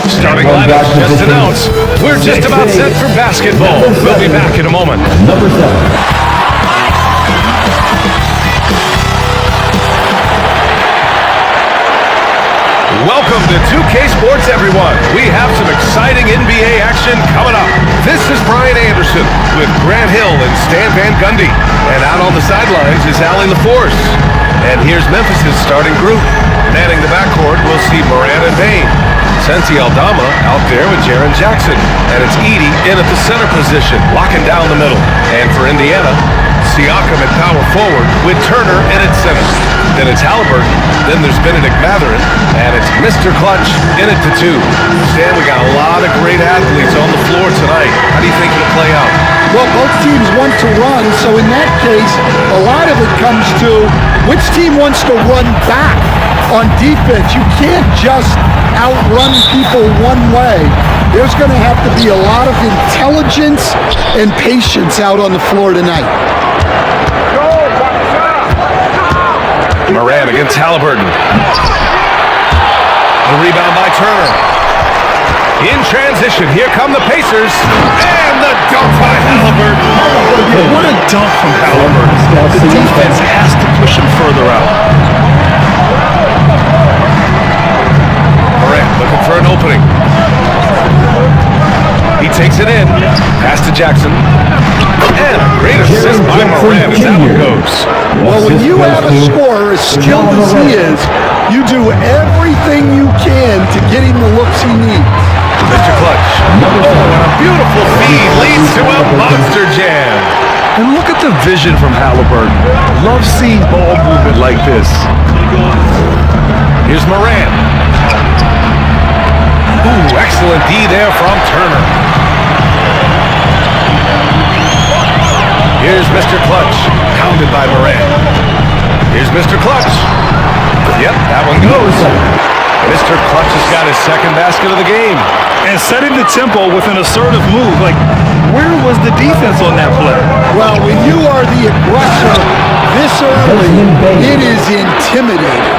Starting lineup just announced. We're just about set for basketball. We'll be back in a moment. Number 7. Welcome to 2K Sports, everyone. We have some exciting NBA action coming up. This is Brian Anderson with Grant Hill and Stan Van Gundy. And out on the sidelines is Allie LaForce. And here's Memphis' starting group. Manning the backcourt, we'll see Moran and Bain. Sensi Aldama out there with Jaren Jackson. And it's Edey in at the center position, locking down the middle. And for Indiana, Siakam at power forward with Turner in at center. Then it's Halliburton, then there's Benedict Mathurin, and it's Mr. Clutch in at the 2. Stan, we got a lot of great athletes on the floor tonight. How do you think it'll play out? Well, both teams want to run, so in that case, a lot of it comes to which team wants to run back on defense. You can't just outrun people one way. There's going to have to be a lot of intelligence and patience out on the floor tonight. Moran against Halliburton. The rebound by Turner. In transition, here come the Pacers. And the dunk by Halliburton. What a dunk from Halliburton. The defense has to push him further out. Moran looking for an opening. He takes it in. Pass to Jackson. And a great assist by Moran as that one goes. Well, when you have a scorer as skilled as he is, you do everything you can to get him the looks he needs. Mr. Clutch. Oh, and a beautiful feed leads to a monster jam. And look at the vision from Halliburton. Love seeing ball movement like this. Here's Moran. Ooh, excellent D there from Turner. Here's Mr. Clutch, pounded by Moran. Here's Mr. Clutch. Yep, that one goes. Mr. Clutch has got his second basket of the game. And setting the tempo with an assertive move. Like, where was the defense on that play? Well, when you are the aggressor this early, it is intimidating.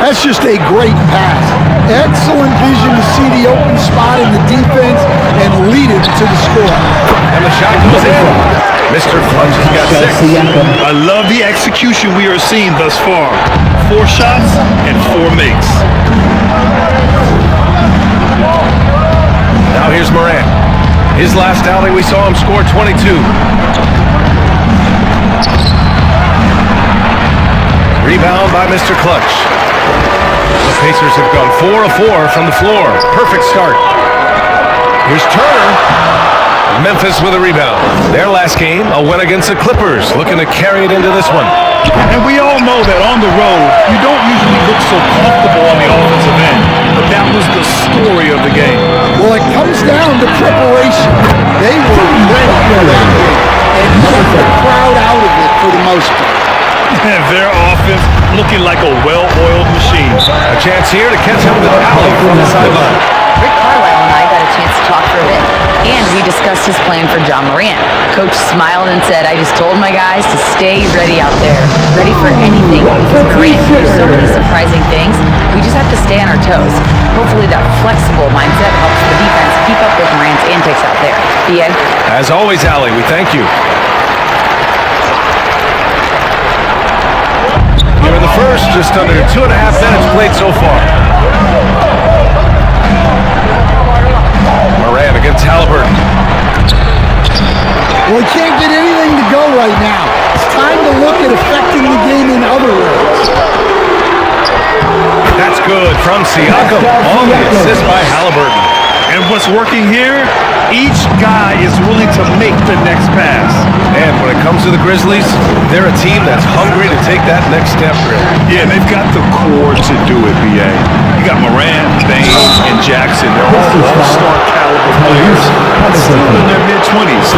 That's just a great pass. Excellent vision to see the open spot in the defense and lead it to the score. And the shot goes in. Mr. Clutch has got 6. I love the execution we are seeing thus far. 4 shots and 4 makes. Now here's Moran. His last outing, we saw him score 22. Rebound by Mr. Clutch. The Pacers have gone 4 of 4 from the floor. Perfect start. Here's Turner. Memphis with a rebound. Their last game, a win against the Clippers, looking to carry it into this one. And we all know that on the road, you don't usually look so comfortable on the offensive end. But that was the story of the game. Well, it comes down to preparation. They were ready for that game and kept the crowd out of it for the most part. And their offense looking like a well-oiled machine. A chance here to catch up with Allie from the sideline. Rick Carlisle and I got a chance to talk for a bit, and we discussed his plan for John Moran. Coach smiled and said, I just told my guys to stay ready out there, ready for anything. Because Moran can do so many surprising things. We just have to stay on our toes. Hopefully that flexible mindset helps the defense keep up with Moran's antics out there. The end. As always, Allie, we thank you. Here in the first, just under 2.5 minutes played so far. Moran against Halliburton. Well, he can't get anything to go right now. It's time to look at affecting the game in other ways. That's good from Siakam on the assist by Halliburton. And what's working here, each guy is willing to make the next pass. And when it comes to the Grizzlies, they're a team that's hungry to take that next step. Yeah, they've got the core to do it, B.A. You got Moran, Bain, and Jackson. They're all all-star caliber players, still in their mid-20s. So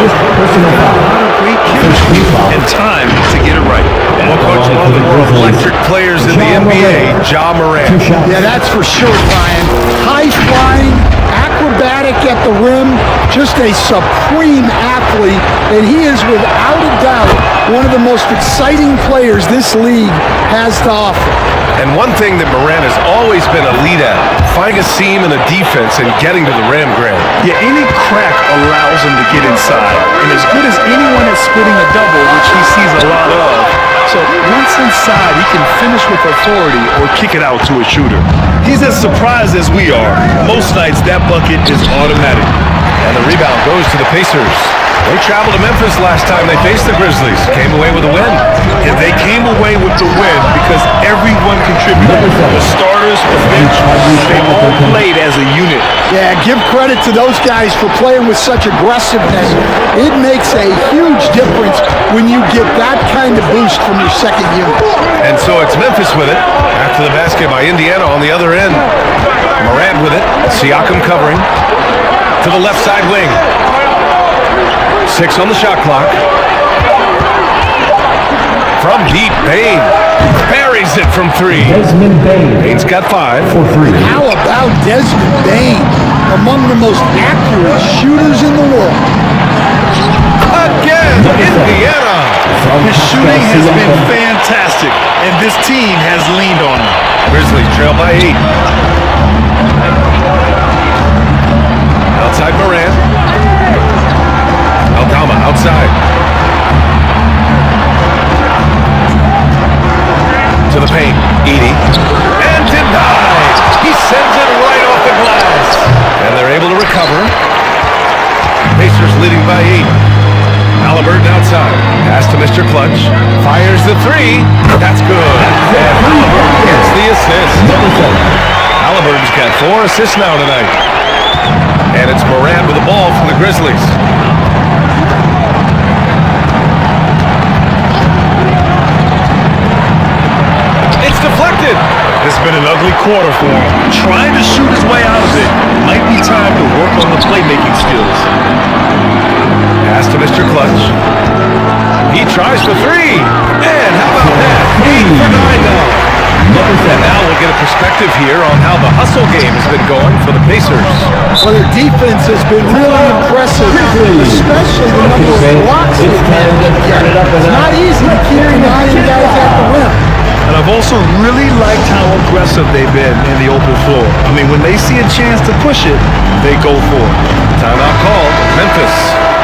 great chemistry and time to get it right. Well, Coach, one of the more electric players in the NBA, Ja Morant. Yeah, that's for sure, Brian. High-flying, acrobatic at the rim, just a supreme athlete, and he is without a doubt one of the most exciting players this league has to offer. And one thing that Morant has always been elite at, finding a seam in the defense and getting to the rim, Grant. Yeah, any crack allows him to get inside. And as good as anyone at splitting a double, which he sees a lot of, so once inside, he can finish with authority or kick it out to a shooter. He's as surprised as we are. Most nights, that bucket is automatic. And the rebound goes to the Pacers. They traveled to Memphis last time they faced the Grizzlies. Came away with a win. And they came away with the win because everyone contributed. The starters, the bench, they all played as a unit. Yeah, give credit to those guys for playing with such aggressiveness. It makes a huge difference when you get that kind of boost from your second unit. And so it's Memphis with it. After the basket by Indiana on the other end. Morant with it. Siakam covering. To the left side wing. 6 on the shot clock. From deep, Bane buries it from 3. Desmond Bane. Bane's got 5. For 3. How about Desmond Bane, among the most accurate shooters in the world? Again, Indiana. His shooting has been fantastic, and this team has leaned on him. Grizzlies trail by 8. Outside Morant. Aldama outside. To the paint. Edie. And denied. He sends it right off the glass. And they're able to recover. Pacers leading by 8. Halliburton outside. Pass to Mr. Clutch. Fires the 3. That's good. And Halliburton gets the assist. Halliburton's got 4 assists now tonight. And it's Morant with the ball from the Grizzlies. It's deflected. It's been an ugly quarter for him. Trying to shoot his way out of it. Might be time to work on the playmaking skills. Pass to Mr. Clutch. He tries for 3. And how about that? 8 for 9 now. And now we'll get a perspective here on how the hustle game has been going for the Pacers. Well, their defense has been really impressive, especially the number of blocks they've had. It's not easy to keep denying guys at the rim. And I've also really liked how aggressive they've been in the open floor. I mean, when they see a chance to push it, they go for it. Timeout called. Memphis.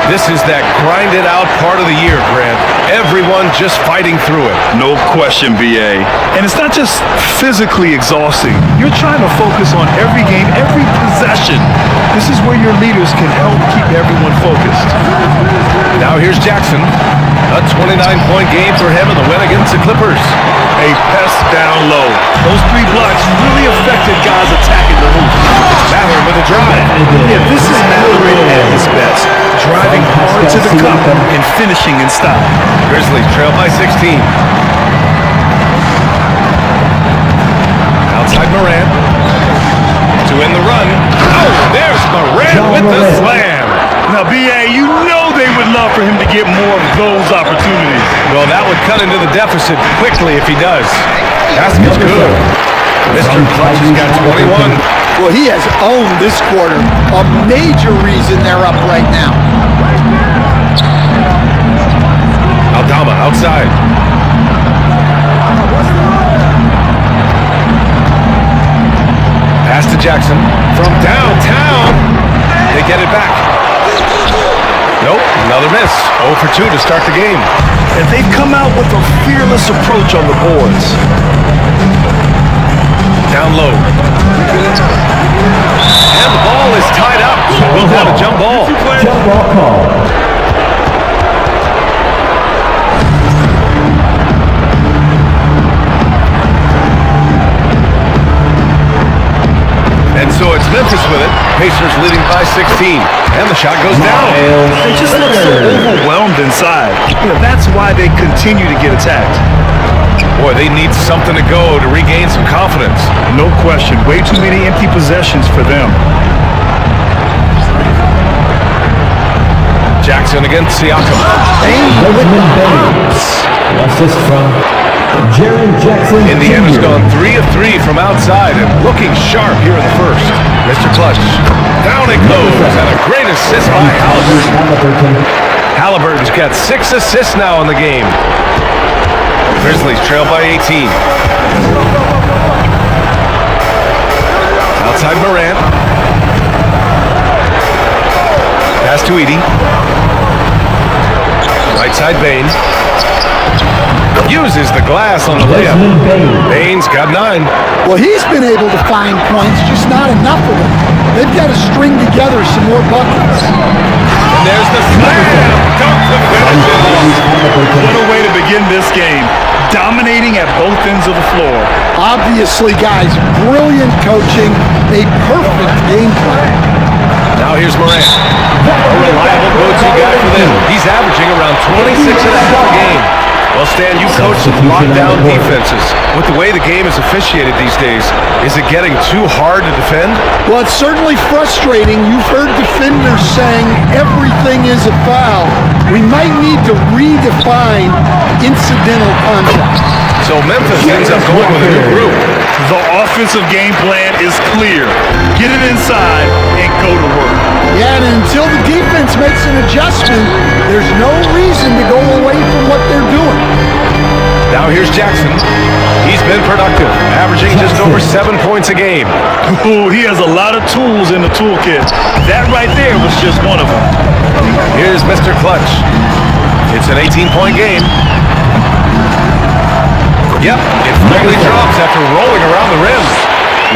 This is that grinded out part of the year, Grant. Everyone just fighting through it. No question, BA. And it's not just physically exhausting. You're trying to focus on every game, every possession. This is where your leaders can help keep everyone focused. Now here's Jackson. A 29-point game for him in the win against the Clippers. A pest down low. Those 3 blocks really affected guys attacking the hoop. Mathurin with a drive. Yeah, this is Mathurin at his best. Driving hard to the cup and finishing in style. Grizzlies trail by 16. Outside Morant. To end the run. Oh, there's Morant with the slam. Now, BA, you know they would love for him to get more of those opportunities. Well, that would cut into the deficit quickly if he does. Basket's good. Mr. Clutch has got 21. Well, he has owned this quarter. A major reason they're up right now. Aldama outside. Pass to Jackson from downtown. They get it back. Nope, another miss. 0 for 2 to start the game. And they've come out with a fearless approach on the boards. Down low. And the ball is tied up. So we'll have a jump ball. Jump ball call. And so it's Memphis with it. Pacers leading by 16. And the shot goes down. They just look so overwhelmed inside. That's why they continue to get attacked. Boy, they need something to go to regain some confidence. No question. Way too many empty possessions for them. Jackson against Siakam. Desmond Bane. Assist from Jaron Jackson Indiana's Jr. gone 3 of 3 from outside and looking sharp here in the first. Mr. Clutch. Down it goes, and a great assist by Halliburton. Halliburton's got 6 assists now in the game. Grizzlies trail by 18. Outside Morant. Pass to Edey. Right side Bane. Uses the glass on the layup. Bane's got 9. Well, he's been able to find points, just not enough of them. They've got to string together some more buckets. And there's the slam. Dunk to finish it off. What a way to begin this game. Dominating at both ends of the floor. Obviously, guys, brilliant coaching, a perfect game plan. Now here's Morant. A reliable go-to guy for them. He's averaging around 26 and a half a game. Well, Stan, you coach some lockdown defenses. With the way the game is officiated these days, is it getting too hard to defend? Well, it's certainly frustrating. You've heard defenders saying everything is a foul. We might need to redefine incidental contact. So Memphis ends up going with a new group. The offensive game plan is clear. Get it inside and go to work. Yeah, and until the defense makes an adjustment, there's no reason to go away from what they're doing. Now here's Jackson. He's been productive, averaging just over 7 points a game. Ooh, he has a lot of tools in the toolkit. That right there was just one of them. Here's Mr. Clutch. It's an 18-point game. Yep, it finally drops after rolling around the rim.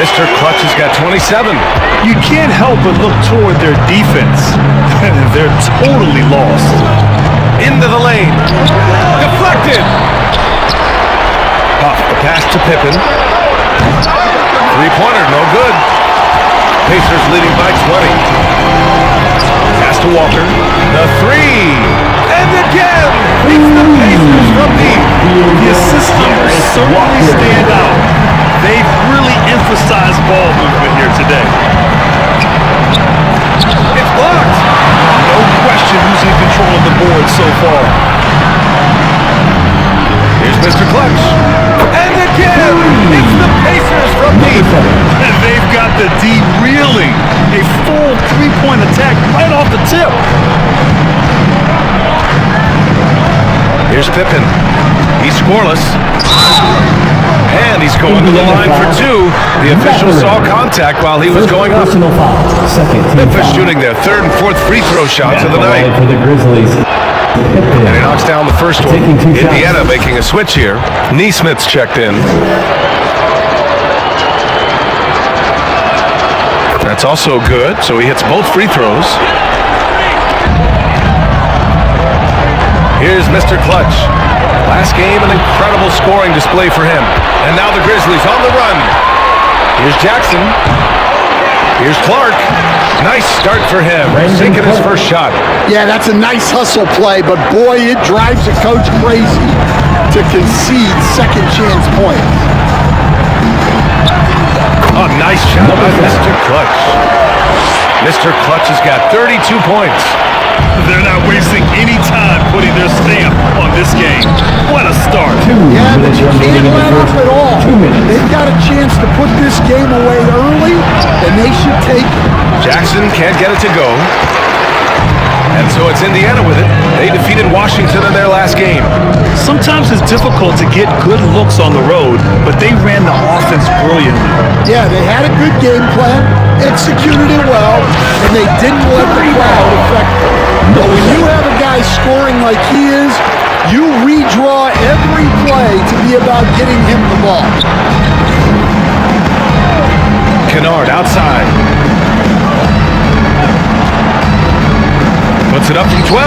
Mr. Clutch has got 27. You can't help but look toward their defense. They're totally lost. Into the lane. Deflected. Puff, the pass to Pippen. Three-pointer, no good. Pacers leading by 20. Pass to Walker. The three. And again, it's the Pacers from deep. The assist numbers certainly stand out. They've really emphasized ball movement here today. It's blocked. No question who's in control of the board so far. Here's Mr. Clutch. And again, it's the Pacers from deep. And they've got the D reeling. A full three-point attack right off the tip. Here's Pippen. He's scoreless. And he's going to the line for 2. The official saw contact while he was going up. Memphis shooting their 3rd and 4th free throw shots of the night. For the Grizzlies. And he knocks down the first one. Indiana making a switch here. Neesmith's checked in. That's also good, so he hits both free throws. Here's Mr. Clutch. Last game, an incredible scoring display for him. And now the Grizzlies on the run. Here's Jackson. Here's Clark. Nice start for him. Sinking his first shot. Yeah, that's a nice hustle play, but boy, it drives a coach crazy to concede second chance points. Oh, nice shot by Mr. Clutch. Mr. Clutch has got 32 points. They're not wasting any time putting their stamp on this game. What a start. Yeah, but you can't let up at all. They've got a chance to put this game away early, and they should take it. Jackson can't get it to go. And so it's Indiana with it. They defeated Washington in their last game. Sometimes it's difficult to get good looks on the road, but they ran the offense brilliantly. Yeah, they had a good game plan, executed it well, and they didn't let the crowd affect them. But when you have a guy scoring like he is, you redraw every play to be about getting him the ball. Kennard outside. Puts it up from 12.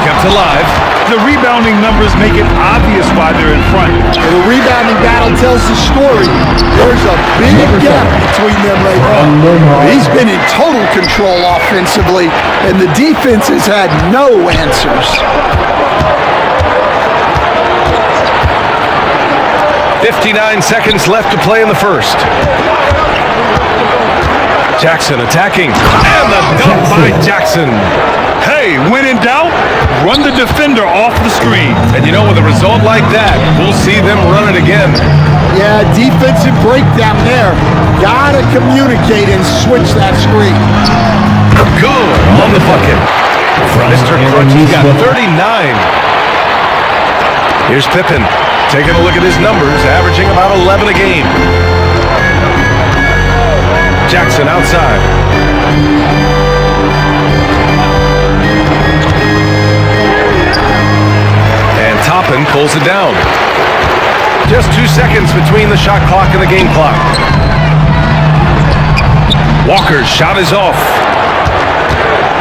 Kept alive. The rebounding numbers make it obvious why they're in front. The rebounding battle tells the story. There's a big gap between them right now. He's been in total control offensively, and the defense has had no answers. 59 seconds left to play in the first. Jackson attacking. And the dunk by Jackson. Hey, Hey, when in doubt, run the defender off the screen. And you know, with a result like that, we'll see them run it again. Yeah, defensive breakdown there. Gotta communicate and switch that screen. Good on the bucket. Mr. Crutchy's got 39. Here's Pippen, taking a look at his numbers, averaging about 11 a game. Jackson outside. And Toppin pulls it down. Just 2 seconds between the shot clock and the game clock. Walker's shot is off.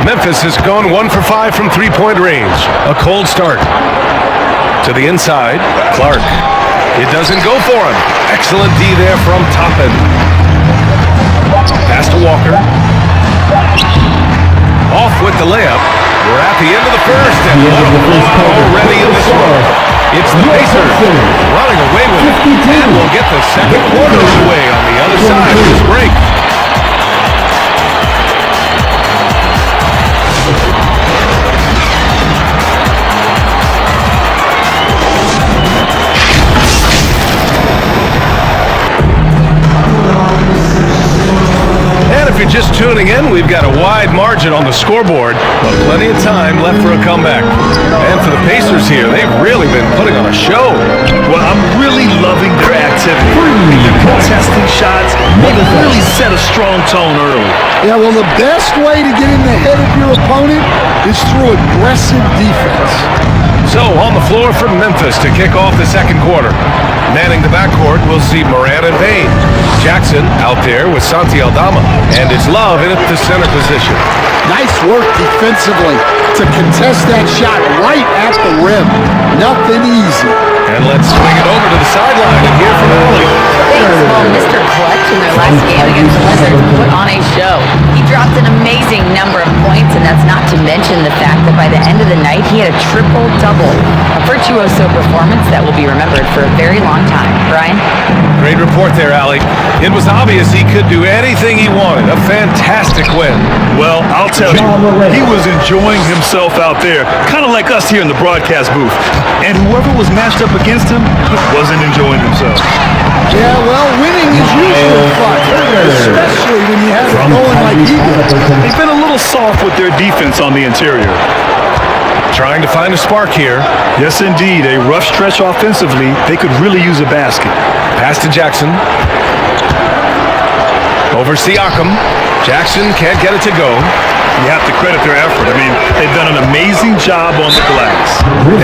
Memphis has gone 1 for 5 from three-point range. A cold start. To the inside, Clark. It doesn't go for him. Excellent D there from Toppin. Pass to Walker. Off with the layup. We're at the end of the first, and what a blowout already in this one. It's the Pacers running away with it, and we'll get the second quarter underway on the other side of this break. And if you're just tuning in, we've got a wide margin on the scoreboard, but plenty of time left for a comeback. And for the Pacers here, they've really been putting on a show. Well, I'm really loving their activity. They're contesting shots. They've really set a strong tone early. Yeah, well, the best way to get in the head of your opponent is through aggressive defense. So on the floor for Memphis to kick off the second quarter. Manning the backcourt, we'll see Moran and Payne. Jackson out there with Santi Aldama, and it's Love in at the center position. Nice work defensively to contest that shot right at the rim. Nothing easy. And let's swing it over to the sideline and hear from Allie. Thanks, well, Mr. Clutch in their last game against the Wizards put on a show. He dropped an amazing number of points, and that's not to mention the fact that by the end of the night, he had a triple-double. A virtuoso performance that will be remembered for a very long time. Brian? Great report there, Allie. It was obvious he could do anything he wanted. A fantastic win. Well, I'll tell you, he was enjoying himself out there, kind of like us here in the broadcast booth. And whoever was matched up against him wasn't enjoying themselves. Yeah, well, winning is usually fun, especially when you have it going like he did. They've been a little soft with their defense on the interior. Trying to find a spark here. Yes, indeed. A rough stretch offensively. They could really use a basket. Pass to Jackson. Over Siakam. Jackson can't get it to go. You have to credit their effort. I mean, they've done an amazing job on the glass.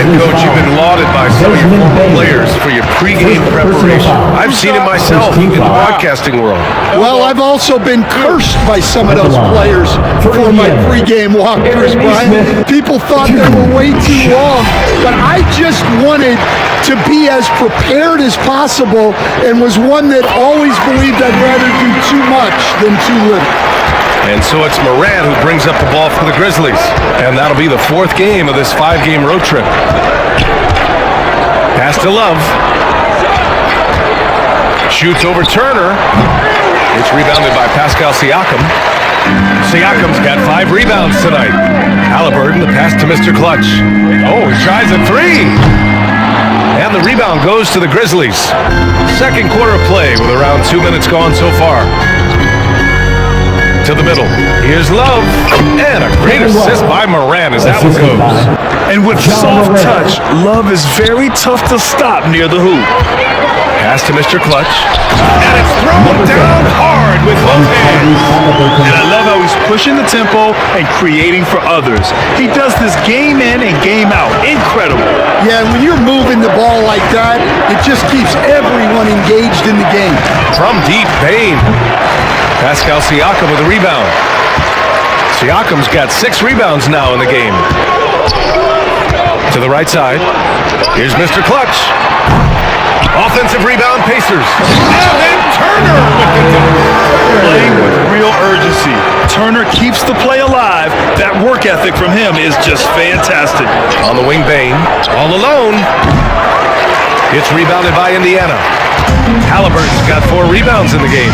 And Coach, you've been lauded by some of your former players for your pregame preparation. I've seen it myself in the broadcasting world. Well, I've also been cursed by some of those players for my pregame walkthroughs, Brian. People thought they were way too long, but I just wanted to be as prepared as possible and was one that always believed I'd rather do too much than too little. And so it's Moran who brings up the ball for the Grizzlies. And that'll be the fourth game of this 5-game road trip. Pass to Love. Shoots over Turner. It's rebounded by Pascal Siakam. Siakam's got 5 rebounds tonight. Halliburton, the pass to Mr. Clutch. Oh, he tries a 3. And the rebound goes to the Grizzlies. Second quarter of play with around 2 minutes gone so far. To the middle. Here's Love. And a great assist by Moran as that one goes. And with soft touch, Love is very tough to stop near the hoop. Pass to Mr. Clutch. And it's thrown down hard with both hands. And I love how he's pushing the tempo and creating for others. He does this game in and game out. Incredible. Yeah, and when you're moving the ball like that, it just keeps everyone engaged in the game. From deep, Payne. Pascal Siakam with a rebound. Siakam's got 6 rebounds now in the game. To the right side. Here's Mr. Clutch. Offensive rebound, Pacers. And then Turner with the dunk. Playing with real urgency. Turner keeps the play alive. That work ethic from him is just fantastic. On the wing, Bain. All alone. It's rebounded by Indiana. Halliburton's got 4 rebounds in the game.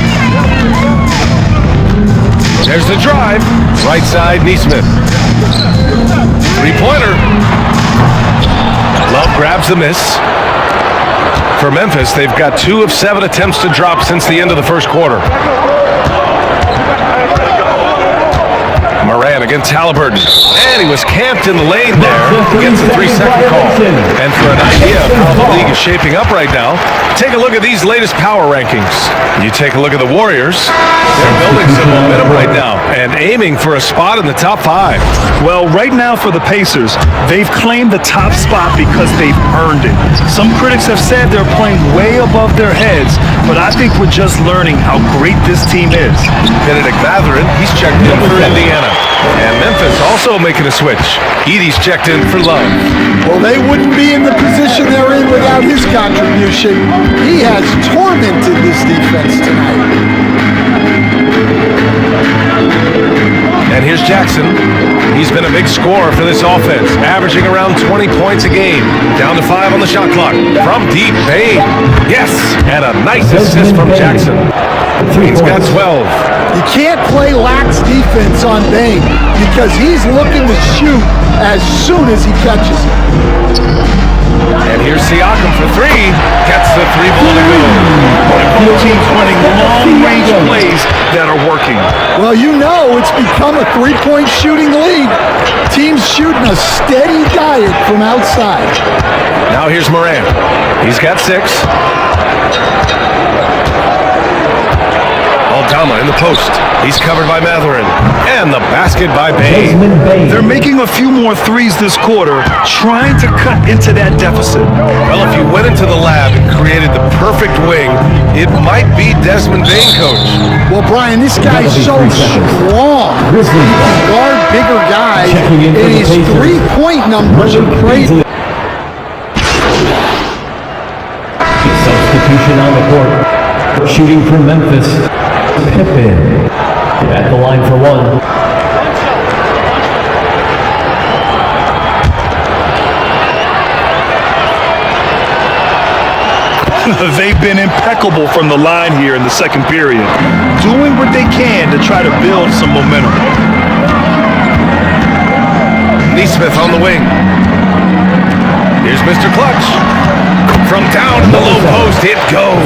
There's the drive. Right side, Neesmith. Three-pointer. Love grabs the miss. For Memphis, they've got 2 of 7 attempts to drop since the end of the first quarter. Moran against Halliburton. And he was camped in the lane there against the 3-second call. And for an idea of how the league is shaping up right now, take a look at these latest power rankings. You take a look at the Warriors. They're building some momentum right now and aiming for a spot in the top 5. Well, right now for the Pacers, they've claimed the top spot because they've earned it. Some critics have said they're playing way above their heads, but I think we're just learning how great this team is. Benedict Mathurin, he's checked in for Indiana. And Memphis also making a switch. Edey's checked in for Love. Well, they wouldn't be in the position they're in without his contribution. He has tormented this defense tonight. And here's Jackson. He's been a big scorer for this offense, averaging around 20 points a game. Down to 5 on the shot clock. From deep, Bain. Yes, and a nice assist from Jackson. Bain's got 12. You can't play lax defense on Bain because he's looking to shoot as soon as he catches it. And here's Siakam for 3. Gets the 3-ball to go. Both teams running long-range plays that are working. Well, you know it's become a 3-point shooting league. Teams shooting a steady diet from outside. Now here's Moran. He's got 6. Aldama in the post. He's covered by Mathurin. And the basket by Bain. They're making a few more threes this quarter, trying to cut into that deficit. Well, if you went into the lab and created the perfect wing, it might be Desmond Bain, coach. Well, Brian, this guy's so strong. He can guard bigger guys, and his 3-point numbers are crazy. Substitution on the court. Shooting from Memphis. Pippen at the line for 1. They've been impeccable from the line here in the second period, doing what they can to try to build some momentum. Neesmith on the wing. Here's Mr. Clutch. From down in the low post, it goes.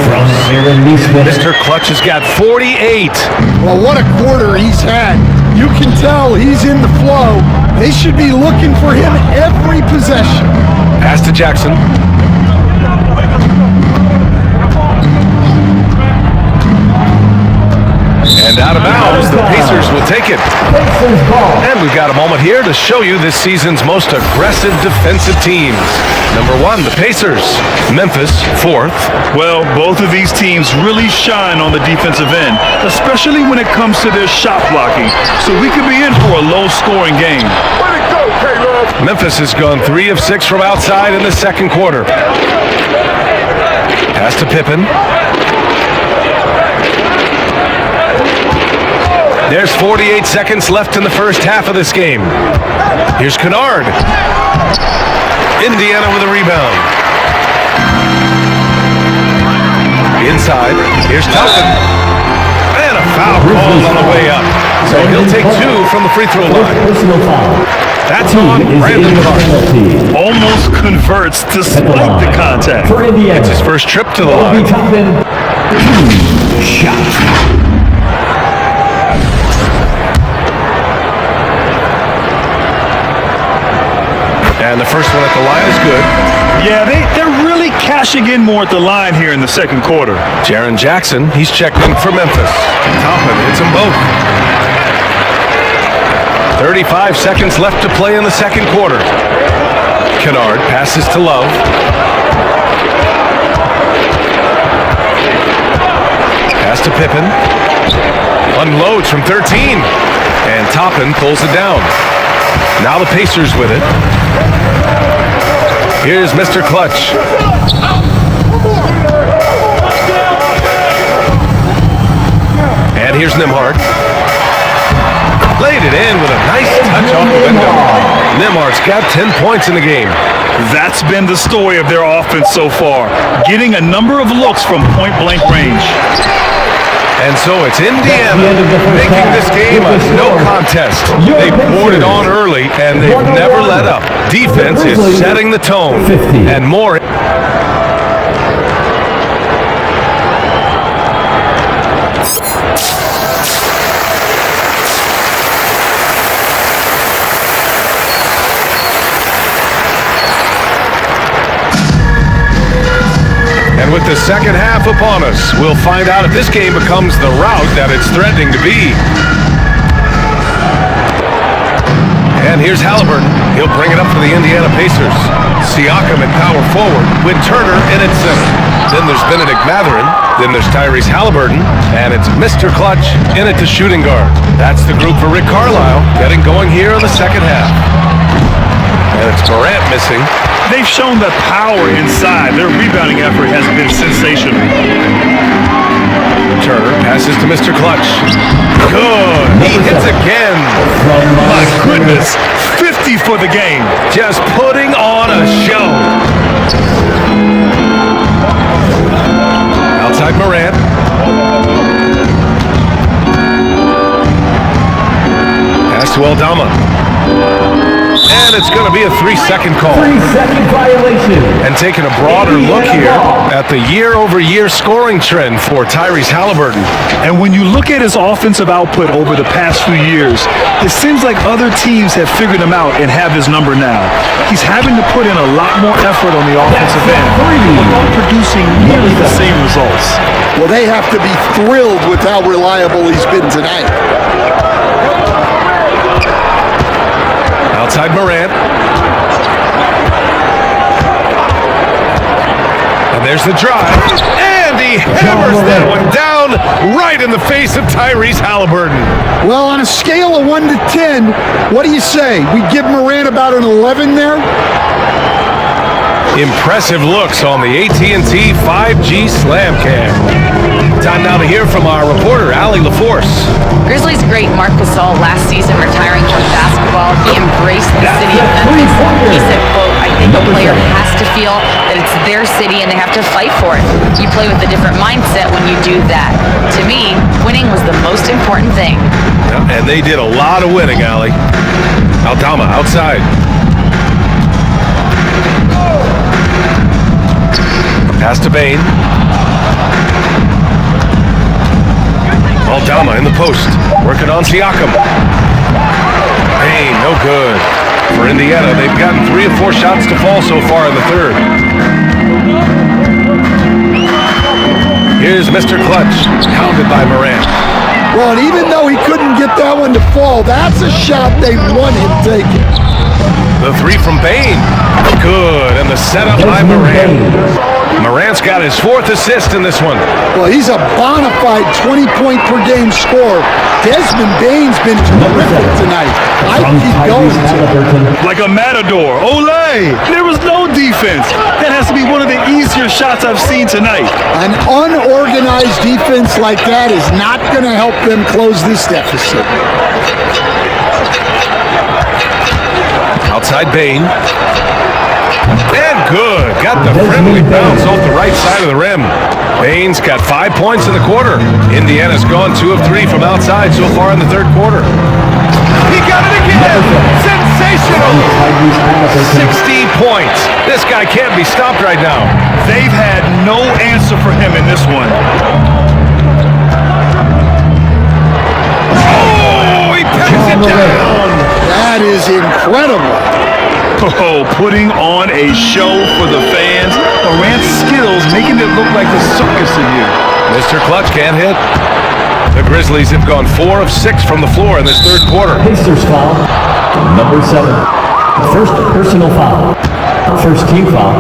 Mr. Clutch has got 48. Well, what a quarter he's had. You can tell he's in the flow. They should be looking for him every possession. Pass to Jackson. And out of bounds, the Pacers will take it. And we've got a moment here to show you this season's most aggressive defensive teams. Number 1, the Pacers. Memphis, 4th. Well, both of these teams really shine on the defensive end, especially when it comes to their shot blocking. So we could be in for a low-scoring game. Memphis has gone 3 of 6 from outside in the second quarter. Pass to Pippen. There's 48 seconds left in the first half of this game. Here's Kennard. Indiana with a rebound. Inside, here's Toppin. And a foul called on the way up. So he'll take 2 from the free throw line. That's on Brandon Clark. Almost converts despite the contact. It's his first trip to the line. Shot. And the first one at the line is good. Yeah, they're really cashing in more at the line here in the second quarter. Jaren Jackson, he's checked in for Memphis. Toppin hits them both. 35 seconds left to play in the second quarter. Kennard passes to Love. Pass to Pippen. Unloads from 13. And Toppin pulls it down. Now the Pacers with it. Here's Mr. Clutch. And here's Nembhard. Laid it in with a nice touch off the window. Nembhard's got 10 points in the game. That's been the story of their offense so far, getting a number of looks from point-blank range. And so it's Indiana making this game a no contest. They poured it on early, and they've never let up. Defense is setting the tone. And more. And with the second half upon us, we'll find out if this game becomes the rout that it's threatening to be. And here's Halliburton. He'll bring it up for the Indiana Pacers. Siakam at power forward with Turner in at center. Then there's Benedict Mathurin. Then there's Tyrese Halliburton. And it's Mr. Clutch in at the shooting guard. That's the group for Rick Carlisle getting going here in the second half. And it's Morant missing. They've shown the power inside. Their rebounding effort has been sensational. Turner passes to Mr. Clutch. Good. He hits again. My goodness. 50 for the game. Just putting on a show. Outside Morant. Pass to Aldama. And it's going to be a 3-second call. 3-second violation. And taking a broader look here at the year-over-year scoring trend for Tyrese Halliburton. And when you look at his offensive output over the past few years, it seems like other teams have figured him out and have his number now. He's having to put in a lot more effort on the offensive end without producing nearly the same results. Well, they have to be thrilled with how reliable he's been tonight. Outside Morant. And there's the drive. And he hammers that one down right in the face of Tyrese Halliburton. Well, on a scale of 1 to 10, what do you say? We give Morant about an 11 there? Impressive looks on the AT&T 5G Slam Cam. Time now to hear from our reporter, Allie LaForce. Grizzlies great Marc Gasol last season retiring from basketball. He embraced the city of Memphis. He said, quote, I think a player has to feel that it's their city and they have to fight for it. You play with a different mindset when you do that. To me, winning was the most important thing. Yeah, and they did a lot of winning, Allie. Aldama outside. Pass to Bane. Aldama in the post, working on Siakam. Bane, no good. For Indiana, they've gotten 3 of 4 shots to fall so far in the third. Here's Mr. Clutch, pounded by Morant. Well, and even though he couldn't get that one to fall, that's a shot they want him taking. The 3 from Bane, good, and the setup by Morant. Morant's got his 4th assist in this one. Well, he's a bona fide 20-point-per-game scorer. Desmond Bane's been terrific tonight. I keep going to. Like a matador. Olay! There was no defense. That has to be one of the easier shots I've seen tonight. An unorganized defense like that is not going to help them close this deficit. Outside Bane. And good. Got the friendly bounce off the right side of the rim. Bane's got 5 points in the quarter. Indiana's gone 2 of 3 from outside so far in the third quarter. He got it again. Sensational. 60 points. This guy can't be stopped right now. They've had no answer for him in this one. Oh, he pins it down. That is incredible. Oh, putting on a show for the fans. Morant's skills making it look like the circus in here. Mr. Clutch can't hit. The Grizzlies have gone 4 of 6 from the floor in this third quarter. Pacers foul. Number 7. First personal foul. First team foul.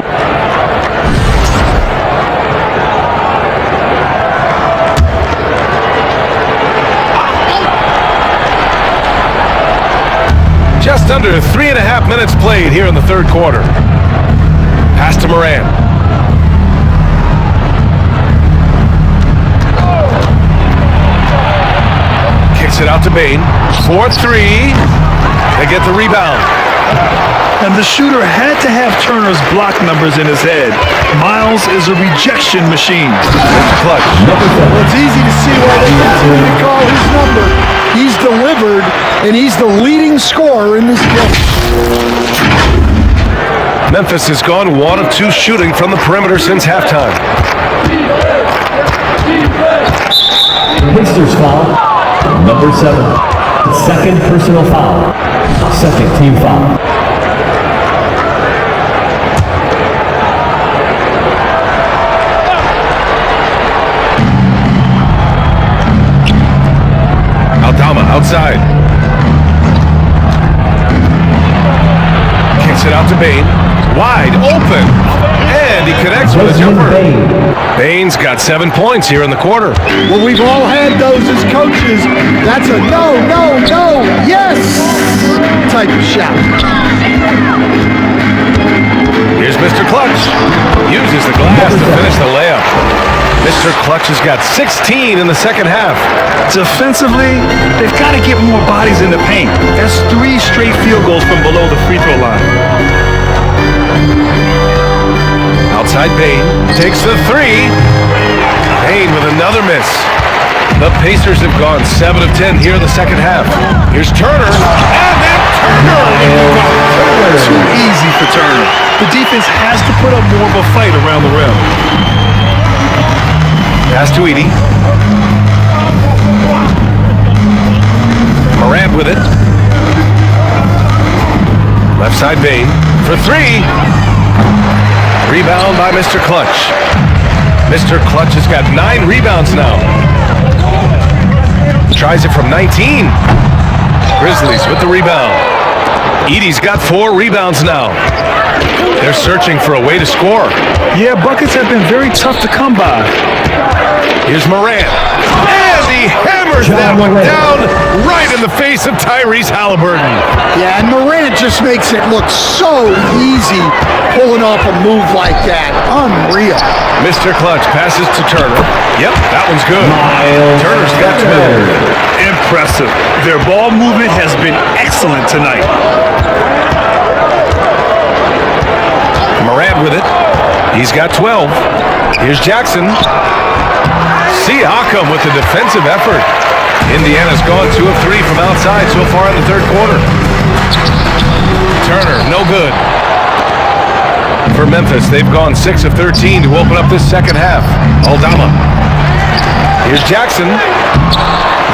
Just under 3.5 minutes played here in the third quarter. Pass to Morant. Kicks it out to Bane. 4-3. They get the rebound. And the shooter had to have Turner's block numbers in his head. Miles is a rejection machine. Clutch. Well, it's easy to see why they continue to call his number. He's delivered, and he's the leading scorer in this game. Memphis has gone 1 of 2 shooting from the perimeter since halftime. Pacers foul. Number 7. Second personal foul. Second team foul. Aldama outside. Kicks it out to Bain. Wide open. And he connects with a jumper. Bain's got 7 points here in the quarter. Well, we've all had those as coaches. That's a no, yes type of shot. Here's Mr. Clutch. Uses the glass to finish the layup. Mr. Clutch has got 16 in the second half. Defensively, they've got to get more bodies in the paint. That's 3 straight field goals from below the free throw line. Outside Bain takes the 3. Bain with another miss. The Pacers have gone 7 of 10 here in the second half. Here's Turner. And then Turner! Too easy for Turner. The defense has to put up more of a fight around the rim. Pass to Edey. Morant with it. Left side Bain for 3. Rebound by Mr. Clutch. Mr. Clutch has got 9 rebounds now. Tries it from 19. Grizzlies with the rebound. Edey's got 4 rebounds now. They're searching for a way to score. Yeah, buckets have been very tough to come by. Here's Morant. And he hammers that one down right in the face of Tyrese Halliburton. Yeah, and Morant just makes it look so easy pulling off a move like that. Unreal. Mr. Clutch passes to Turner. Yep, that one's good. Turner's got 12. Impressive. Their ball movement has been excellent tonight. Morant with it. He's got 12. Here's Jackson. Siakam with the defensive effort. Indiana's gone 2 of 3 from outside so far in the third quarter. Turner, no good. For Memphis, they've gone 6 of 13 to open up this second half. Aldama. Here's Jackson.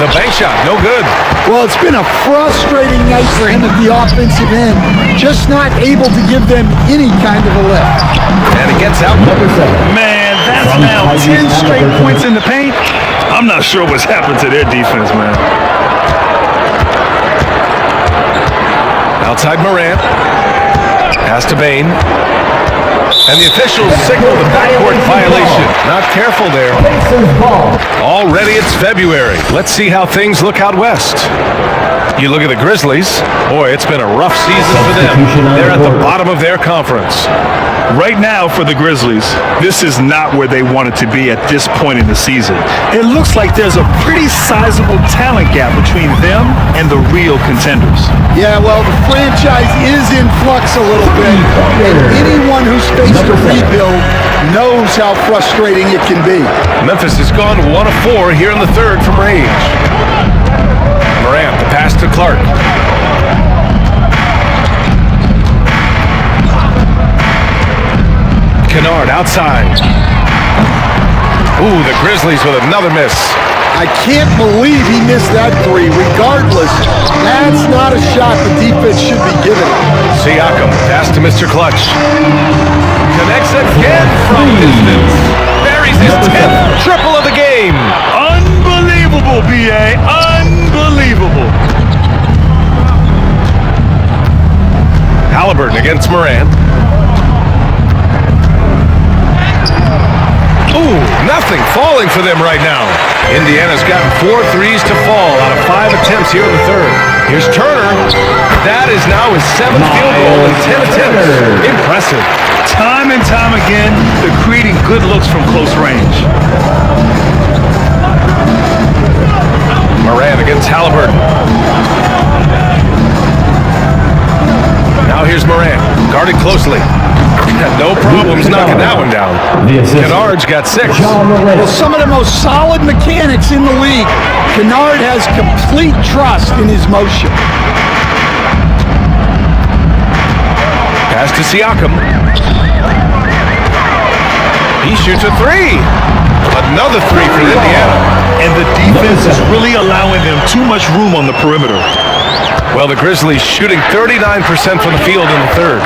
The bank shot, no good. Well, it's been a frustrating night for him at the offensive end. Just not able to give them any kind of a lift. And it gets out. Man, that's now 10 straight points in the paint. I'm not sure what's happened to their defense, man. Outside Morant. Pass to Bain. And the officials signal the backcourt violation. Not careful there. Already it's February. Let's see how things look out west. You look at the Grizzlies. Boy, it's been a rough season for them. They're at the bottom of their conference. Right now for the Grizzlies, this is not where they wanted to be at this point in the season. It looks like there's a pretty sizable talent gap between them and the real contenders. Yeah, well, the franchise is in flux a little bit, and anyone who's faced a rebuild knows how frustrating it can be. Memphis has gone 1 of 4 here in the third from range. Morant, the pass to Clark. Kennard outside. Ooh, the Grizzlies with another miss. I can't believe he missed that 3. Regardless, that's not a shot the defense should be giving. Siakam, pass to Mr. Clutch. Connects again from distance. Buries his 10th triple of the game. Unbelievable, B.A. Unbelievable. Halliburton against Morant. Ooh, nothing falling for them right now. Indiana's gotten 4 threes to fall out of 5 attempts here in the third. Here's Turner. That is now his 7th field goal in 10 attempts. Impressive. Time and time again, they're creating good looks from close range. Morant against Halliburton. long down. The assist. Kennard's got 6. Well, some of the most solid mechanics in the league. Kennard has complete trust in his motion. Pass to Siakam. He shoots a 3. Another 3 for Indiana. And the defense is really allowing them too much room on the perimeter. Well, the Grizzlies shooting 39% from the field in the third.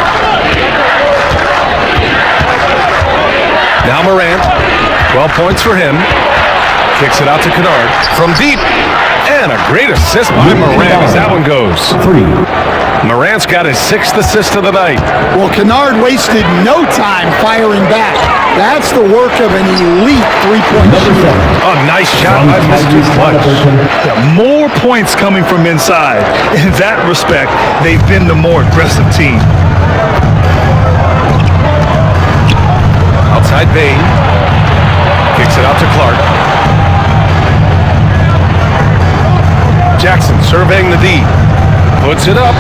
Now Morant, 12 points for him. Kicks it out to Kennard from deep. And a great assist by Morant as that one goes. 3. Morant's got his 6th assist of the night. Well, Kennard wasted no time firing back. That's the work of an elite three-point shooter. Oh, nice shot by Mr. Clutch. More points coming from inside. In that respect, they've been the more aggressive team. Outside Bain. Kicks it out to Clark. Jackson surveying the D. Puts it up.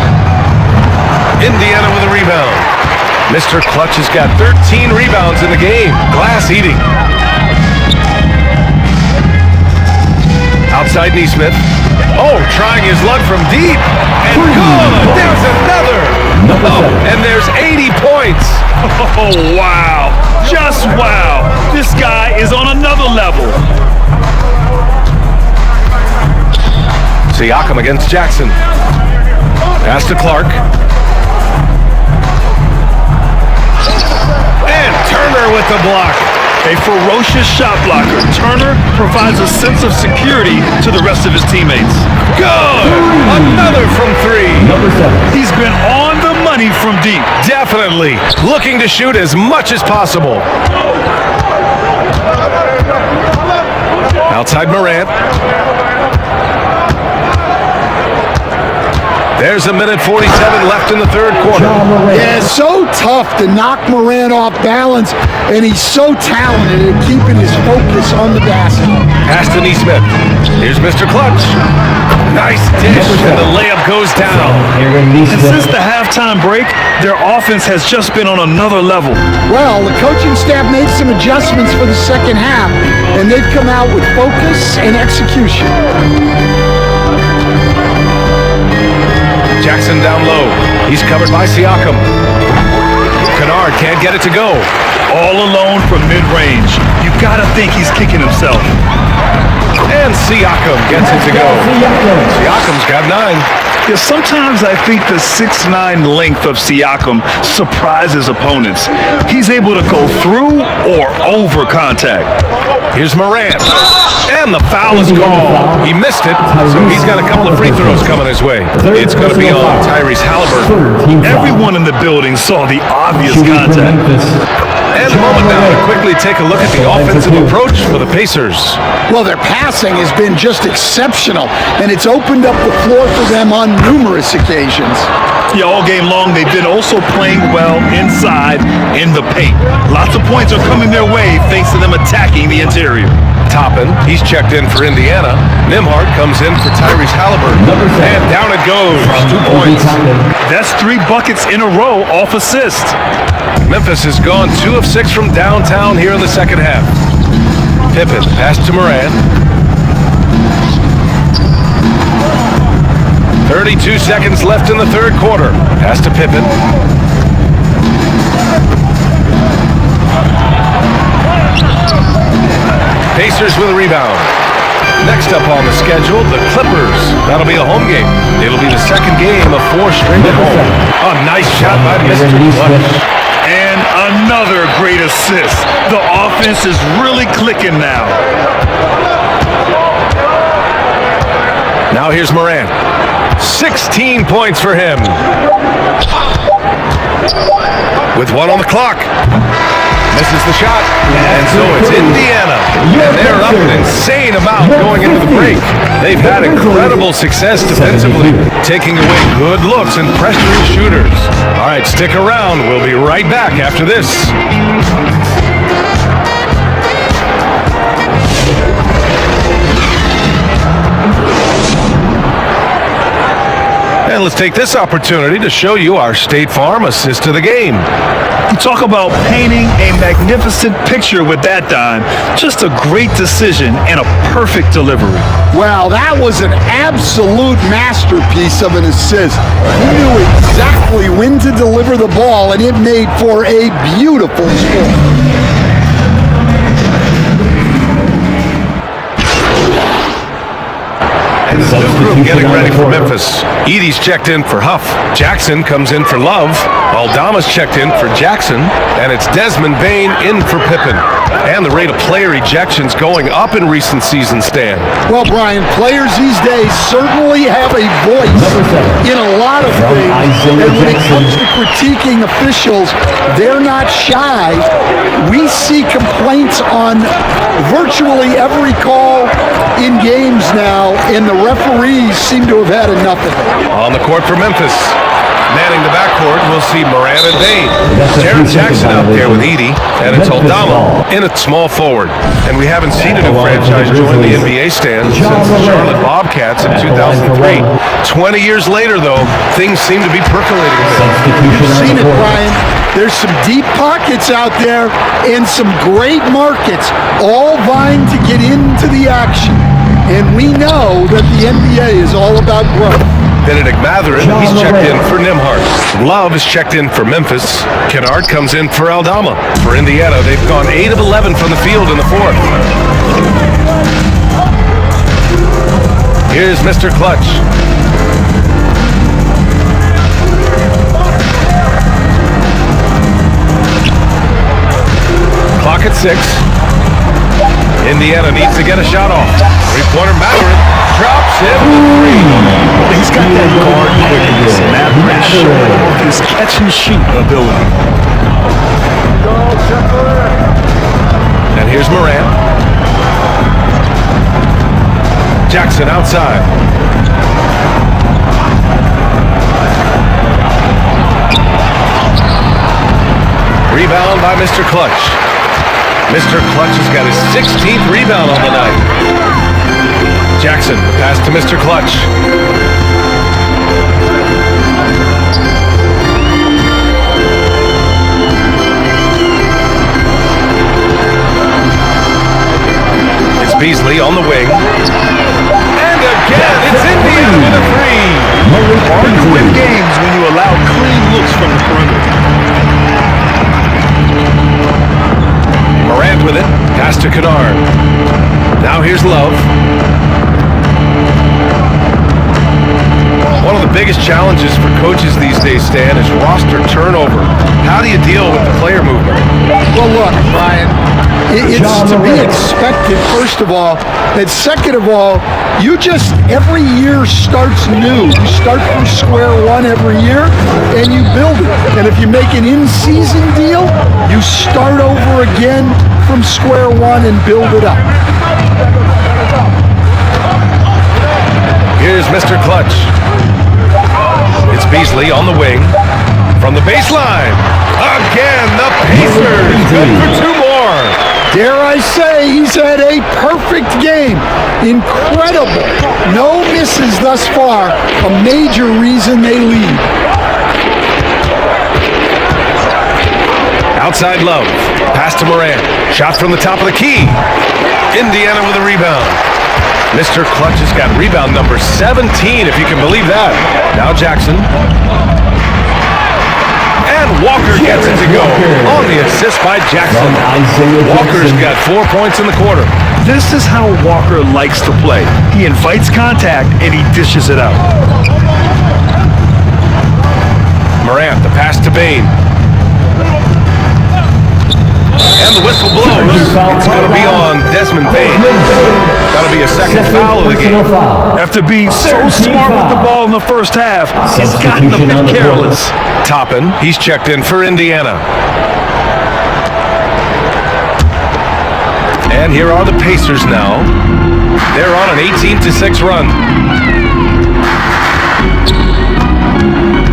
Indiana with a rebound. Mr. Clutch has got 13 rebounds in the game. Glass eating. Outside Neesmith. Oh, trying his luck from deep. And good. There's another. Oh, and there's 80 points. Oh, wow. Just wow. This guy is on another level. Siakam against Jackson. Pass to Clark. And Turner with the block. A ferocious shot blocker. Turner provides a sense of security to the rest of his teammates. Good. Another from 3. He's been on the money from deep. Definitely looking to shoot as much as possible. Outside Morant. There's a minute 47 left in the third quarter. Yeah, it's so tough to knock Morant off balance, and he's so talented at keeping his focus on the basket. Pass to Neesmith. Here's Mr. Clutch. Nice dish, and the layup goes down. And since the halftime break, their offense has just been on another level. Well, the coaching staff made some adjustments for the second half, and they've come out with focus and execution. Jackson down low. He's covered by Siakam. Kennard can't get it to go. All alone from mid-range. You gotta think he's kicking himself. And Siakam gets it to go. Siakam's got 9. Yeah, sometimes I think the 6'9" length of Siakam surprises opponents. He's able to go through or over contact. Here's Morant. And the foul is gone. He missed it, so he's got a couple of free throws coming his way. It's going to be on Tyrese Halliburton. Everyone in the building saw the obvious contact. And a moment now to quickly take a look at the offensive approach for the Pacers. Well, their passing has been just exceptional, and it's opened up the floor for them on numerous occasions. Yeah, all game long, they've been also playing well inside in the paint. Lots of points are coming their way thanks to them attacking the interior. Toppin, he's checked in for Indiana. Nimhart comes in for Tyrese Halliburton. And down it goes. 2 points. That's 3 buckets in a row off assist. Memphis has gone 2 of 6 from downtown here in the second half. Pippen, pass to Morant. 32 seconds left in the third quarter. Pass to Pippen. Pacers with a rebound. Next up on the schedule, the Clippers. That'll be a home game. It'll be the second game of 4 straight at home. A nice shot by Mr. Clutch. And another great assist. The offense is really clicking now. Now here's Morant. 16 points for him. With 1 on the clock. Misses the shot. And so it's Indiana. And they're up an insane amount going into the break. They've had incredible success defensively, taking away good looks and pressuring shooters. All right, stick around. We'll be right back after this. And let's take this opportunity to show you our State Farm assist to the game. You talk about painting a magnificent picture with that dime. Just a great decision and a perfect delivery. Well, that was an absolute masterpiece of an assist. He knew exactly when to deliver the ball, and it made for a beautiful score. And the new group getting ready for Memphis. Edie's checked in for Huff. Jackson comes in for Love. Aldama's checked in for Jackson. And it's Desmond Bain in for Pippen. And the rate of player ejections going up in recent seasons, Stan. Well, Brian, players these days certainly have a voice in a lot of things. And when it comes to critiquing officials, they're not shy. We see complaints on virtually every call in games now, and the referees seem to have had enough of it. On the court for Memphis. Manning the backcourt, we'll see Moran and Bain. Jared Jackson out there with Edie, and it's Aldama in at small forward. And we haven't seen a new franchise join the NBA stands since the Charlotte Bobcats in 2003. 20 years later, though, things seem to be percolating a bit. You've seen it, Brian. There's some deep pockets out there and some great markets, all vying to get into the action. And we know that the NBA is all about growth. Benedict Mathurin, he's checked in for Nimhart. Love is checked in for Memphis. Kennard comes in for Aldama. For Indiana, they've gone 8 of 11 from the field in the fourth. Here's Mr. Clutch. Clock at 6. Indiana needs to get a shot off. Three-pointer Mathurin drops it for three. He's got that guard quickness, and that red showing off his catch-and-shoot ability. And here's Moran. Jackson outside. Rebound by Mr. Clutch. Mr. Clutch has got his 16th rebound on the night. Jackson, pass to Mr. Clutch. It's Beasley on the wing. And again, it's Indiana with a three. Hard to win games when you allow clean looks from the perimeter. Morant with it. Pass to Kennard. Now here's Love. One of the biggest challenges for coaches these days, Stan, is roster turnover. How do you deal with the player movement? Well, look, Brian, it's to be expected, first of all. And second of all, every year starts new. You start from square one every year, and you build it. And if you make an in-season deal, you start over again from square one and build it up. Here's Mr. Clutch. It's Beasley on the wing. From the baseline. Again, the Pacers. Good for two more. Dare I say, he's had a perfect game. Incredible. No misses thus far. A major reason they lead. Outside Love. Pass to Moran. Shot from the top of the key. Indiana with a rebound. Mr. Clutch has got rebound number 17, if you can believe that. Now Jackson. And Walker gets it to go on the assist by Jackson. Walker's got 4 points in the quarter. This is how Walker likes to play. He invites contact and he dishes it out. Morant, the pass to Bain. And the whistle blows. It's going to be on Desmond Bain. That'll be a second foul of the game. After being so smart with the ball in the first half, he's gotten a bit careless. Toppin, he's checked in for Indiana. And here are the Pacers now. They're on an 18-6 run.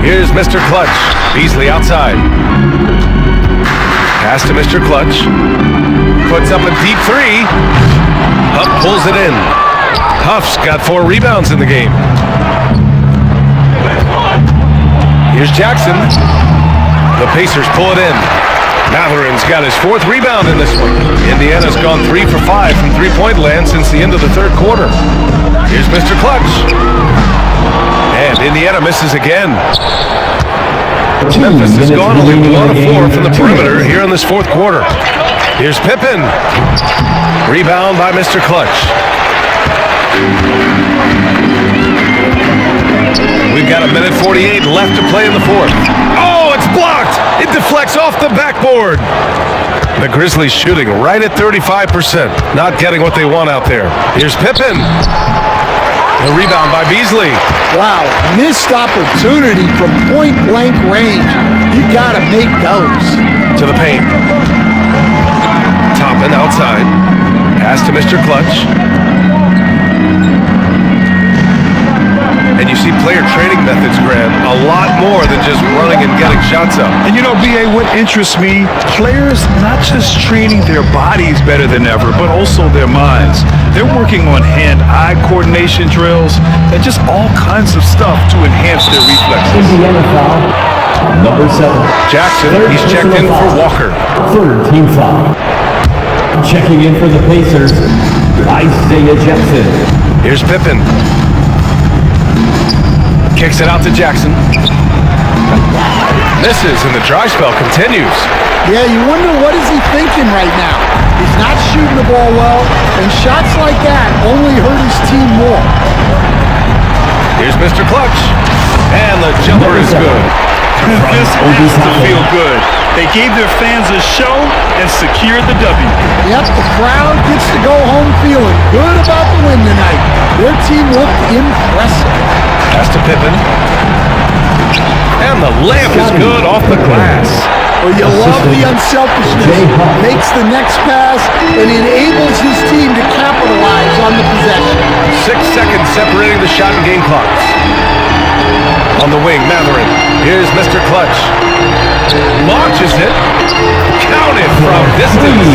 Here's Mr. Clutch. Beasley outside. Pass to Mr. Clutch. Puts up a deep three. Huff pulls it in. Huff's got 4 rebounds in the game. Here's Jackson. The Pacers pull it in. Matherin's got his 4th rebound in this one. Indiana's gone 3 for 5 from three-point land since the end of the 3rd quarter. Here's Mr. Clutch. And Indiana misses again. Memphis has gone only 1 of 4 from the perimeter here in this 4th quarter. Here's Pippen. Rebound by Mr. Clutch. We've got 1:48 left to play in the 4th. Oh, it's blocked! It deflects off the backboard. The Grizzlies shooting right at 35%. Not getting what they want out there. Here's Pippen. The rebound by Beasley. Wow, missed opportunity from point-blank range. You gotta make those. To the paint. Toppin outside. Pass to Mr. Clutch. And you see player training methods, Grant, a lot more than just running and getting shots up. And you know, B.A., what interests me, players not just training their bodies better than ever, but also their minds. They're working on hand-eye coordination drills and just all kinds of stuff to enhance their reflexes. Indiana foul. Number 7. Jackson, he's checked in for Walker. 3rd team foul. Checking in for the Pacers, Isaiah Jackson. Here's Pippen. Kicks it out to Jackson. Misses, and the dry spell continues. Yeah, you wonder what is he thinking right now. He's not shooting the ball well, and shots like that only hurt his team more. Here's Mr. Clutch. And the jumper is good. This has to feel good. They gave their fans a show and secured the W. Yep, the crowd gets to go home feeling good about the win tonight. Their team looked impressive. Pass to Pippen. And the layup is good off the glass. Well, you love the unselfishness. Makes the next pass and enables his team to capitalize on the possession. 6 seconds separating the shot and game clocks. On the wing, Matherin. Here's Mr. Clutch. Launches it. Counted from distance.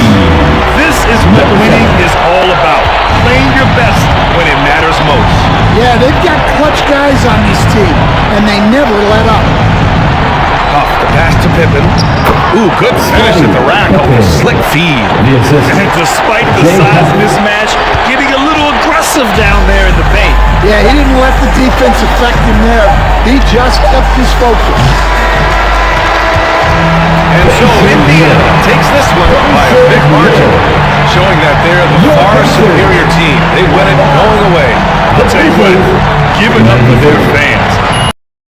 This is what winning is all about. Playing your best when it matters most. Yeah, they've got clutch guys on this team, and they never let up. Off the pass to Pippen. Ooh, good finish at the rack. Oh, slick feed. And despite the size mismatch, getting a little aggressive down there in the paint. Yeah, he didn't let the defense affect him there. He just kept his focus. And so Indiana takes this one by a big margin, showing that they're the far superior team. They win it going away. I'll tell you what, give it up for their fans.